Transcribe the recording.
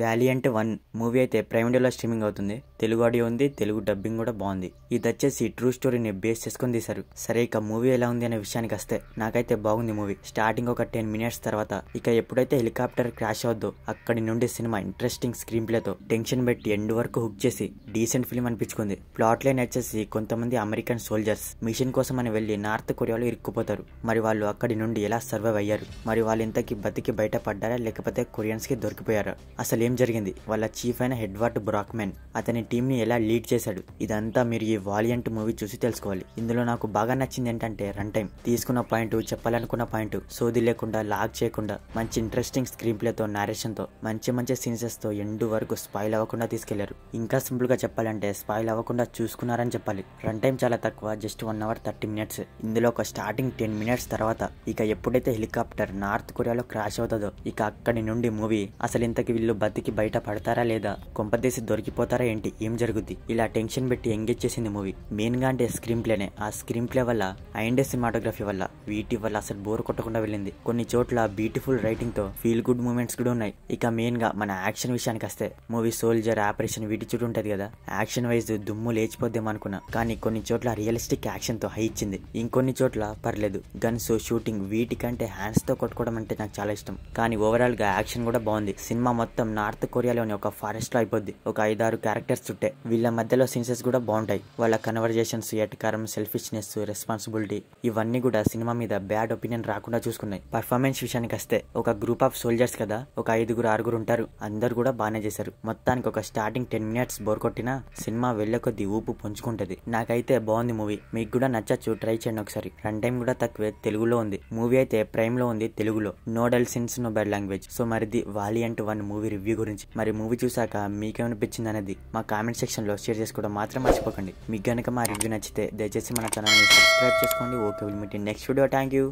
Valiant 1 movie అయితే prime వీడియోలో streaming అవుతుంది. తెలుగు ఆడియో ఉంది, తెలుగు డబ్బింగ్ కూడా బాగుంది. ఇది వచ్చేసి ట్రూ స్టోరీని బేస్ చేసుకుని తీశారు. సరే ఇక మూవీ ఎలా ఉంది అనే విషయానికి వస్తే నాకైతే బాగుంది మూవీ. స్టార్టింగ్ ఒక 10 minutes తర్వాత ఇక ఎప్పుడైతే హెలికాప్టర్ క్రాష్ అవుద్దో అక్కడి నుండి సినిమా ఇంట్రెస్టింగ్ స్క్రీన్ ప్లేతో టెన్షన్ పెట్టి ఎండ్ వరకు హుక్ చేసి డీసెంట్ ఫిల్మ్ అనిపించుకుంది. ప్లాట్ లైన్ వచ్చేసి కొంతమంది అమెరికన్ సోల్జర్స్ మిషన్ కోసం అని వెళ్లి నార్త్ కొరియాలో ఇరుక్కుపోతారు. మరి వాళ్ళు అక్కడి నుండి ఎలా సర్వైవ్ అయ్యారు, మరి వాళ్ళు ఇంతకి బతికి బయట పడ్డారా లేకపోతే కొరియన్స్ కి దొరికిపోయారా, అసలు ఏం జరిగింది, వాళ్ళ చీఫ్ అయిన ఎడ్వర్డ్ బ్రాక్మెన్ అతని టీం ని ఎలా లీడ్ చేశాడు, ఇదంతా మీరు ఈ వాలియంట్ మూవీ చూసి తెలుసుకోవాలి. ఇందులో నాకు బాగా నచ్చింది ఏంటంటే రన్ టైం, తీసుకున్న పాయింట్, చెప్పాలనుకున్న పాయింట్ సోది లేకుండా లాగ్ చేయకుండా మంచి ఇంట్రెస్టింగ్ స్క్రీన్ ప్లేతో నేరేషన్ తో మంచి సీన్సెస్ తో ఎండ్ వరకు స్పాయిల్ అవ్వకుండా తీసుకెళ్లారు. ఇంకా సింపుల్ గా చెప్పాలంటే స్పాయిల్ అవ్వకుండా చూసుకున్నారని చెప్పాలి. రన్ టైం చాలా తక్కువ, జస్ట్ 1 hour 30 minutes. ఇందులో ఒక స్టార్టింగ్ 10 minutes తర్వాత ఇక ఎప్పుడైతే హెలికాప్టర్ నార్త్ కొరియాలో క్రాష్ అవుతుందో ఇక అక్కడి నుండి మూవీ అసలు ఇంతకి వీళ్ళు బతికి బయట పడతారా లేదా, కొంపదీసి దొరికిపోతారా ఏంటి, ఏం జరుగుద్ది, ఇలా టెన్షన్ పెట్టి ఎంగేజ్ చేసింది మూవీ. మెయిన్ గా అంటే స్క్రీన్ ప్లేనే. ఆ స్క్రీన్ ప్లే వల్ల అండ్ సినిమాటోగ్రఫీ వల్ల వీటి వల్ల అసలు బోర్ కొట్టకుండా వెళ్ళింది. కొన్ని చోట్ల బ్యూటిఫుల్ రైటింగ్ తో ఫీల్ గుడ్ మూమెంట్స్ కూడా ఉన్నాయి. ఇక మెయిన్ గా మన యాక్షన్ విషయానికి వస్తే మూవీ సోల్జర్ ఆపరేషన్ వీటి చుట్టూ ఉంటది కదా, యాక్షన్ వైజ్ దుమ్ము లేచిపోద్దేమో అనుకున్నా, కానీ కొన్ని చోట్ల రియలిస్టిక్ యాక్షన్ తో హై ఇచ్చింది. ఇంకొన్ని చోట్ల పర్లేదు. గన్స్, షూటింగ్ వీటికంటే హ్యాండ్స్ తో కొట్టుకోవడం అంటే నాకు చాలా ఇష్టం. కానీ ఓవరాల్ గా యాక్షన్ కూడా బాగుంది. సినిమా మొత్తం నార్త్ కొరియాలోని ఒక ఫారెస్ట్ లో అయిపోద్ది. ఒక 5-6 క్యారెక్టర్స్ చుట్టే వీళ్ళ మధ్యలో సీన్సెస్ కూడా బాగుంటాయి. వాళ్ళ కన్వర్జేషన్స్, ఎటకారం, సెల్ఫిష్నెస్, రెస్పాన్సిబిలిటీ ఇవన్నీ కూడా సినిమా మీద బ్యాడ్ ఒపీనియన్ రాకుండా చూసుకున్నాయి. పర్ఫార్మెన్స్ విషయానికి వస్తే ఒక గ్రూప్ ఆఫ్ సోల్జర్స్ కదా, ఒక 5-6 ఉంటారు, అందరు కూడా బాగానే చేశారు. మొత్తానికి ఒక స్టార్టింగ్ 10 minutes బోర్ కొట్టినా సినిమా వెళ్లే కొద్దీ ఊపు పుంజుకుంటది. నాకైతే బాగుంది మూవీ. మీకు కూడా నచ్చచ్చు, ట్రై చేయండి ఒకసారి. రన్ టైం కూడా తక్కువే, తెలుగులో ఉంది. మూవీ అయితే ప్రైమ్ లో ఉంది, తెలుగులో. No dull scenes, no bad language. So మరిది వాలియంట్ 1 మూవీ రివ్యూ గురించి. మరి మూవీ చూసాక మీకేమనిపించింది అనేది మా కామెంట్ సెక్షన్ లో షేర్ చేసుకోవడం మాత్రం మర్చిపోకండి. మీకు గనక మా రివ్యూ నచ్చితే దయచేసి మన ఛానల్ ని సబ్స్క్రైబ్ చేసుకోండి. Okay, will meet in next video. Thank you.